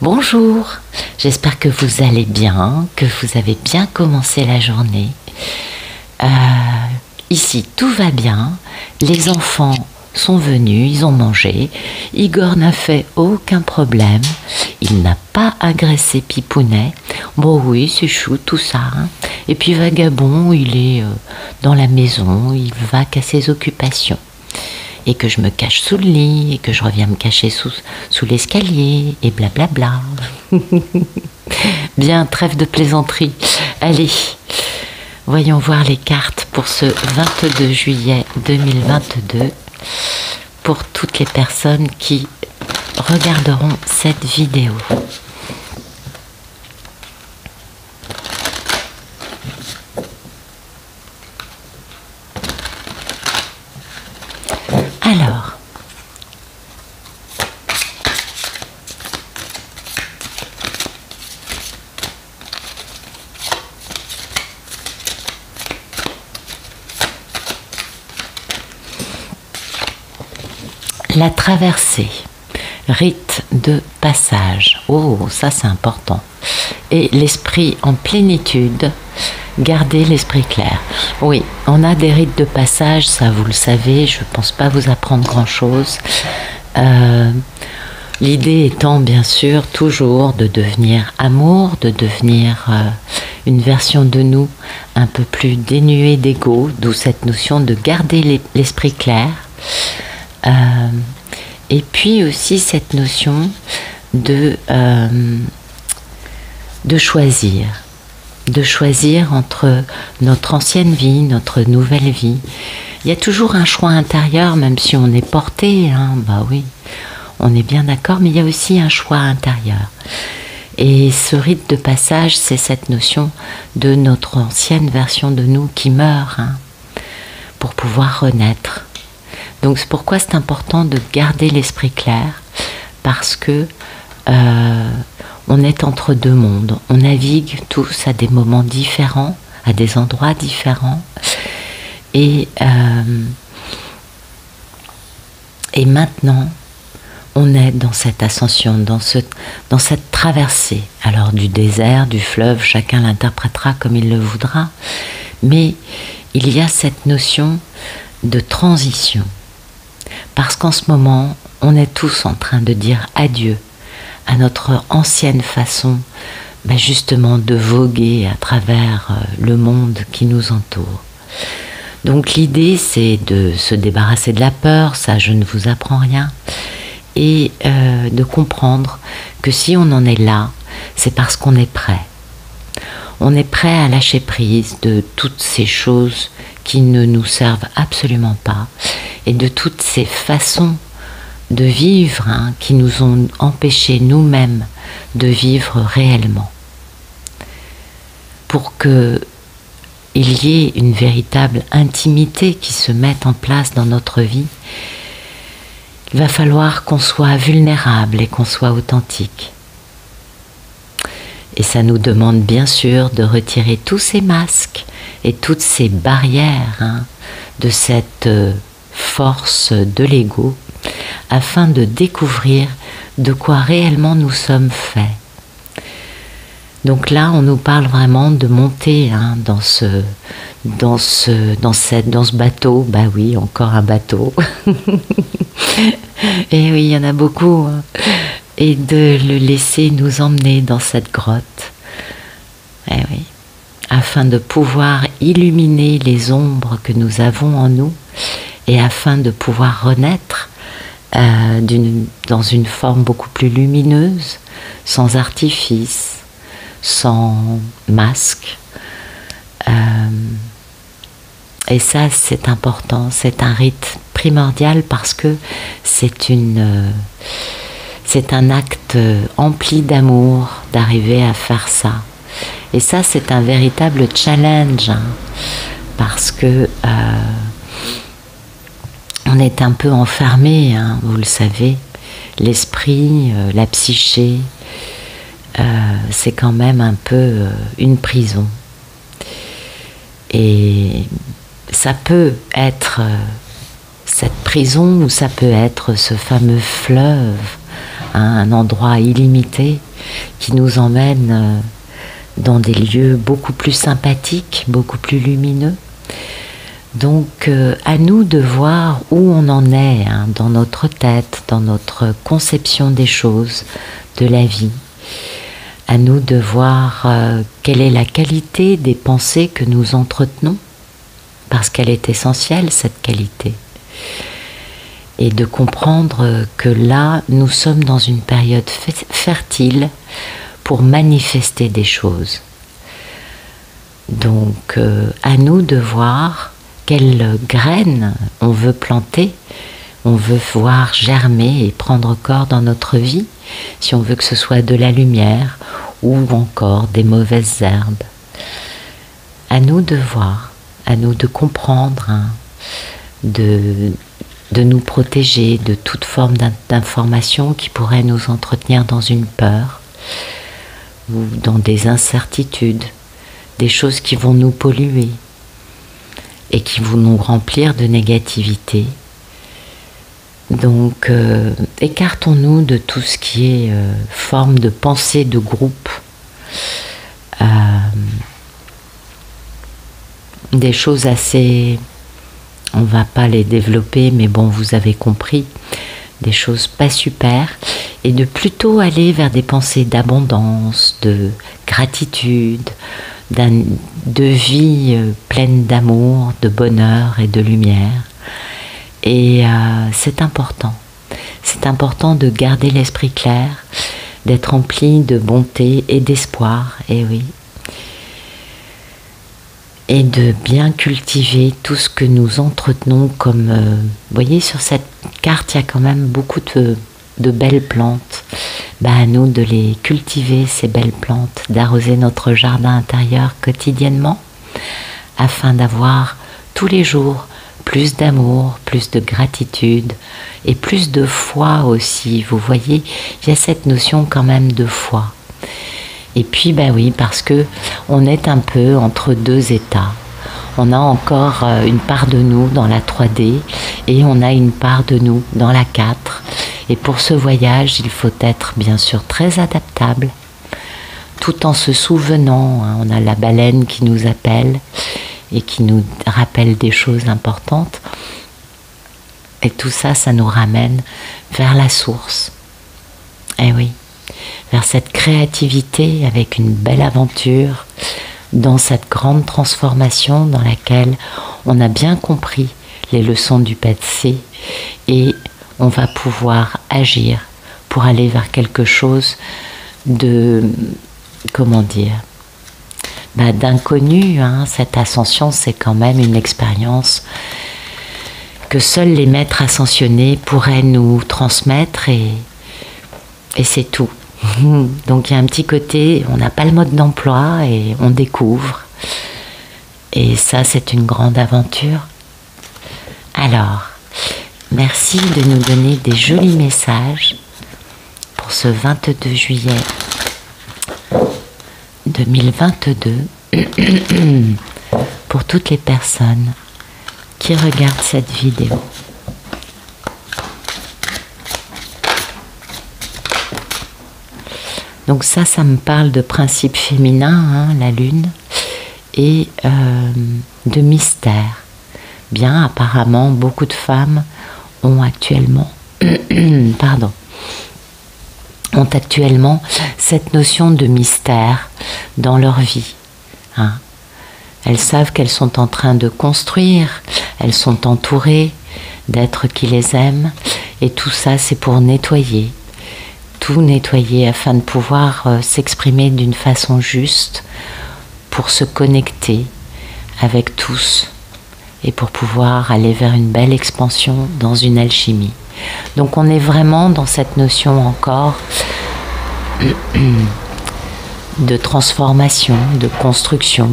Bonjour, j'espère que vous allez bien, que vous avez bien commencé la journée. Euh, Ici, tout va bien, les enfants sont venus, ils ont mangé, Igor n'a fait aucun problème, il n'a pas agressé Pipounet. Bon oui, c'est chou tout ça. Hein. Et puis Vagabond, il est dans la maison, il va qu'à ses occupations. Et que je me cache sous le lit, et que je reviens me cacher sous l'escalier, et blablabla. Bien, trêve de plaisanterie. Allez, voyons voir les cartes pour ce 22 juillet 2022, pour toutes les personnes qui regarderont cette vidéo. Alors, la traversée, rite de passage. Oh, ça c'est important. Et l'esprit en plénitude, garder l'esprit clair. Oui, on a des rites de passage, ça vous le savez, je ne pense pas vous apprendre grand-chose. L'idée étant bien sûr toujours de devenir amour, de devenir une version de nous un peu plus dénuée d'ego, d'où cette notion de garder l'esprit clair. Et puis aussi cette notion de choisir entre notre ancienne vie, notre nouvelle vie. Il y a toujours un choix intérieur, même si on est porté, hein, bah oui, on est bien d'accord, mais il y a aussi un choix intérieur. Et ce rite de passage, c'est cette notion de notre ancienne version de nous qui meurt, hein, pour pouvoir renaître. Donc c'est pourquoi c'est important de garder l'esprit clair, parce que on est entre deux mondes, on navigue tous à des moments différents, à des endroits différents, et maintenant on est dans cette ascension, dans cette traversée, alors du désert, du fleuve, chacun l'interprétera comme il le voudra, mais il y a cette notion de transition, parce qu'en ce moment on est tous en train de dire adieu à notre ancienne façon, justement de voguer à travers le monde qui nous entoure. Donc l'idée c'est de se débarrasser de la peur, ça je ne vous apprends rien, et de comprendre que si on en est là, c'est parce qu'on est prêt. On est prêt à lâcher prise de toutes ces choses qui ne nous servent absolument pas, et de toutes ces façons de vivre, hein, qui nous ont empêché nous-mêmes de vivre réellement. Pour qu'il y ait une véritable intimité qui se mette en place dans notre vie, il va falloir qu'on soit vulnérable et qu'on soit authentique. Et ça nous demande bien sûr de retirer tous ces masques et toutes ces barrières, hein, de cette force de l'ego, afin de découvrir de quoi réellement nous sommes faits. Donc là, on nous parle vraiment de monter, hein, dans ce bateau. Bah oui, encore un bateau. Et oui, il y en a beaucoup. Hein. Et de le laisser nous emmener dans cette grotte. Eh oui. Afin de pouvoir illuminer les ombres que nous avons en nous, et afin de pouvoir renaître dans une forme beaucoup plus lumineuse, sans artifice, sans masque. Et ça, c'est important, c'est un rite primordial, parce que c'est un acte empli d'amour d'arriver à faire ça. Et ça, c'est un véritable challenge, hein, parce que on est un peu enfermé, hein, vous le savez, l'esprit, la psyché, c'est quand même un peu une prison. Et ça peut être cette prison, ou ça peut être ce fameux fleuve un endroit illimité qui nous emmène dans des lieux beaucoup plus sympathiques, beaucoup plus lumineux. Donc à nous de voir où on en est dans notre tête, dans notre conception des choses, de la vie. À nous de voir quelle est la qualité des pensées que nous entretenons, parce qu'elle est essentielle, cette qualité. Et de comprendre que là, nous sommes dans une période fertile pour manifester des choses. Donc à nous de voir quelles graines on veut planter, on veut voir germer et prendre corps dans notre vie, si on veut que ce soit de la lumière ou encore des mauvaises herbes. À nous de voir, à nous de comprendre, de nous protéger de toute forme d'information qui pourrait nous entretenir dans une peur ou dans des incertitudes, des choses qui vont nous polluer et qui vont nous remplir de négativité. Donc, écartons-nous de tout ce qui est forme de pensée de groupe, des choses assez... On ne va pas les développer, mais bon, vous avez compris, des choses pas super, et de plutôt aller vers des pensées d'abondance, de gratitude, de vie pleine d'amour, de bonheur et de lumière. Et c'est important. C'est important de garder l'esprit clair, d'être rempli de bonté et d'espoir, et oui. Et de bien cultiver tout ce que nous entretenons comme... vous voyez, sur cette carte, il y a quand même beaucoup de belles plantes. À nous de les cultiver, ces belles plantes, d'arroser notre jardin intérieur quotidiennement, afin d'avoir tous les jours plus d'amour, plus de gratitude et plus de foi aussi. Vous voyez, il y a cette notion quand même de foi. Et puis, oui, parce que on est un peu entre deux états. On a encore une part de nous dans la 3D et on a une part de nous dans la 4. Et pour ce voyage, il faut être bien sûr très adaptable, tout en se souvenant. On a la baleine qui nous appelle et qui nous rappelle des choses importantes. Et tout ça, ça nous ramène vers la source. Eh oui. Vers cette créativité avec une belle aventure, dans cette grande transformation dans laquelle on a bien compris les leçons du passé et on va pouvoir agir pour aller vers quelque chose de, comment dire, d'inconnu. Cette ascension, c'est quand même une expérience que seuls les maîtres ascensionnés pourraient nous transmettre et c'est tout. Donc il y a un petit côté, on n'a pas le mode d'emploi et on découvre. Et ça, c'est une grande aventure. Alors, merci de nous donner des jolis messages pour ce 22 juillet 2022 pour toutes les personnes qui regardent cette vidéo. Donc ça me parle de principe féminin, la lune, et de mystère. Bien, apparemment, beaucoup de femmes ont actuellement, ont actuellement cette notion de mystère dans leur vie. Elles savent qu'elles sont en train de construire, elles sont entourées d'êtres qui les aiment, et tout ça, c'est pour nettoyer. Tout nettoyer afin de pouvoir s'exprimer d'une façon juste, pour se connecter avec tous et pour pouvoir aller vers une belle expansion dans une alchimie. Donc on est vraiment dans cette notion encore de transformation, de construction,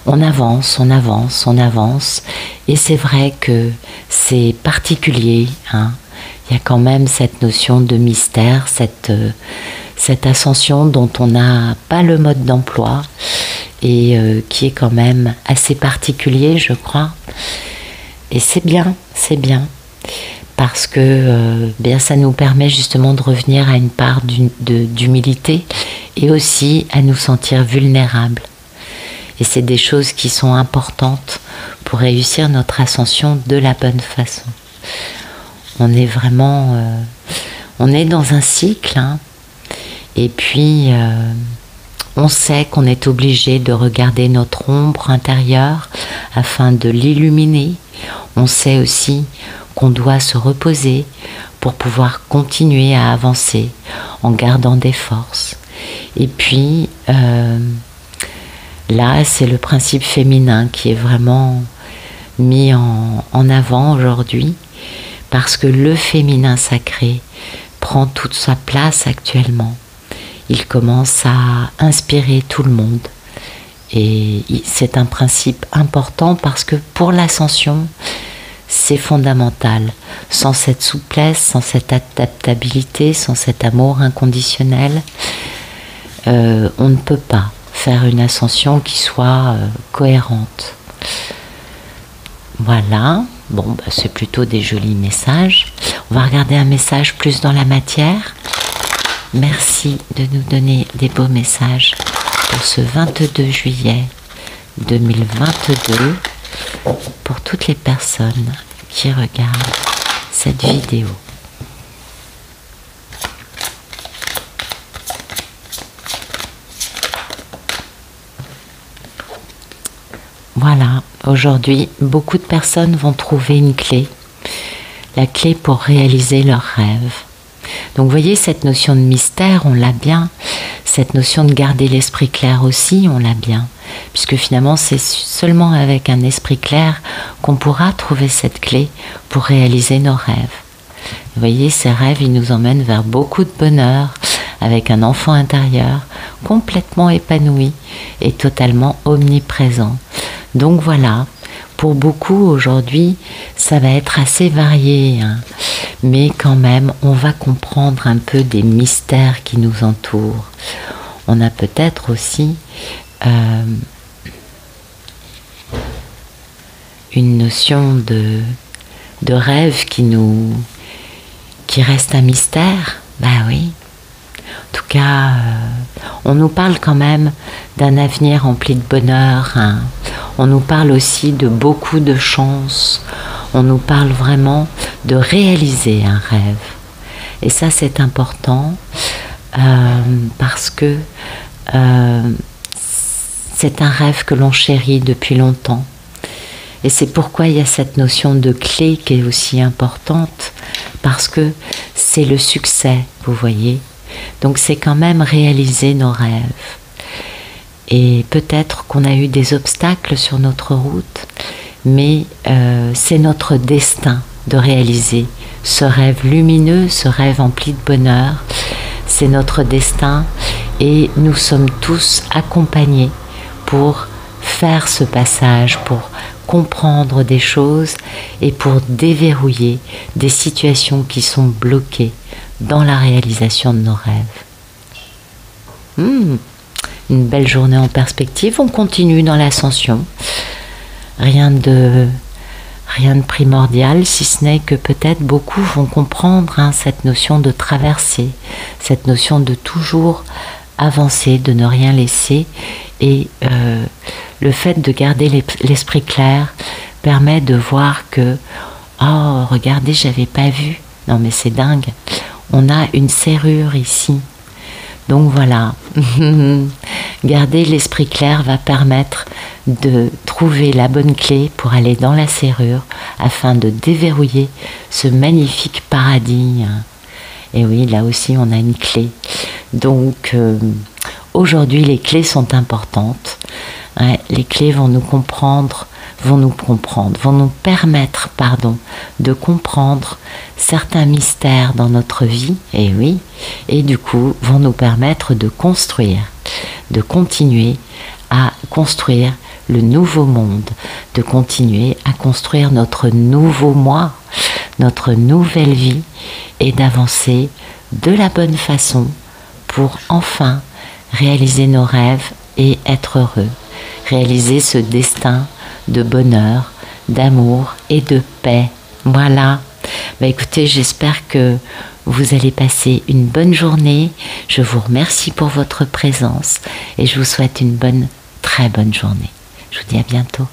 on avance, on avance, on avance. Et c'est vrai que c'est particulier, Il y a quand même cette notion de mystère, cette ascension dont on n'a pas le mode d'emploi et qui est quand même assez particulier, je crois. Et c'est bien, parce que bien ça nous permet justement de revenir à une part d'humilité et aussi à nous sentir vulnérables. Et c'est des choses qui sont importantes pour réussir notre ascension de la bonne façon. On est vraiment... on est dans un cycle, hein, et puis on sait qu'on est obligé de regarder notre ombre intérieure afin de l'illuminer. On sait aussi qu'on doit se reposer pour pouvoir continuer à avancer en gardant des forces. Et puis là, c'est le principe féminin qui est vraiment mis en avant aujourd'hui, parce que le féminin sacré prend toute sa place actuellement. Il commence à inspirer tout le monde. Et c'est un principe important parce que pour l'ascension, c'est fondamental. Sans cette souplesse, sans cette adaptabilité, sans cet amour inconditionnel, on ne peut pas faire une ascension qui soit cohérente. Voilà, bon, bah, c'est plutôt des jolis messages. On va regarder un message plus dans la matière. Merci de nous donner des beaux messages pour ce 22 juillet 2022, pour toutes les personnes qui regardent cette vidéo. Voilà, aujourd'hui, beaucoup de personnes vont trouver une clé, la clé pour réaliser leurs rêves. Donc vous voyez, cette notion de mystère, on l'a bien. Cette notion de garder l'esprit clair aussi, on l'a bien. Puisque finalement, c'est seulement avec un esprit clair qu'on pourra trouver cette clé pour réaliser nos rêves. Vous voyez, ces rêves, ils nous emmènent vers beaucoup de bonheur, avec un enfant intérieur complètement épanoui et totalement omniprésent. Donc voilà, pour beaucoup aujourd'hui, ça va être assez varié, hein. Mais quand même, on va comprendre un peu des mystères qui nous entourent. On a peut-être aussi une notion de rêve qui reste un mystère. Bah oui. En tout cas, on nous parle quand même d'un avenir rempli de bonheur, hein. On nous parle aussi de beaucoup de chance. On nous parle vraiment de réaliser un rêve. Et ça, c'est important parce que c'est un rêve que l'on chérit depuis longtemps. Et c'est pourquoi il y a cette notion de clé qui est aussi importante, parce que c'est le succès, vous voyez. Donc c'est quand même réaliser nos rêves. Et peut-être qu'on a eu des obstacles sur notre route, mais c'est notre destin de réaliser ce rêve lumineux, ce rêve empli de bonheur. C'est notre destin et nous sommes tous accompagnés pour faire ce passage, pour comprendre des choses et pour déverrouiller des situations qui sont bloquées dans la réalisation de nos rêves. Une belle journée en perspective, on continue dans l'ascension. Rien de primordial, si ce n'est que peut-être beaucoup vont comprendre, hein, cette notion de traversée, cette notion de toujours avancer, de ne rien laisser. Et le fait de garder l'esprit clair permet de voir que, oh, regardez, j'avais pas vu. Non mais c'est dingue, on a une serrure ici. Donc voilà, garder l'esprit clair va permettre de trouver la bonne clé pour aller dans la serrure afin de déverrouiller ce magnifique paradis. Et oui, là aussi on a une clé. Donc aujourd'hui les clés sont importantes. Les clés vont nous permettre, de comprendre certains mystères dans notre vie, et oui, et du coup vont nous permettre de construire, de continuer à construire le nouveau monde, de continuer à construire notre nouveau moi, notre nouvelle vie, et d'avancer de la bonne façon pour enfin réaliser nos rêves et être heureux, réaliser ce destin de bonheur, d'amour et de paix. Voilà. Bah écoutez, j'espère que vous allez passer une bonne journée. Je vous remercie pour votre présence et je vous souhaite une bonne, très bonne journée. Je vous dis à bientôt.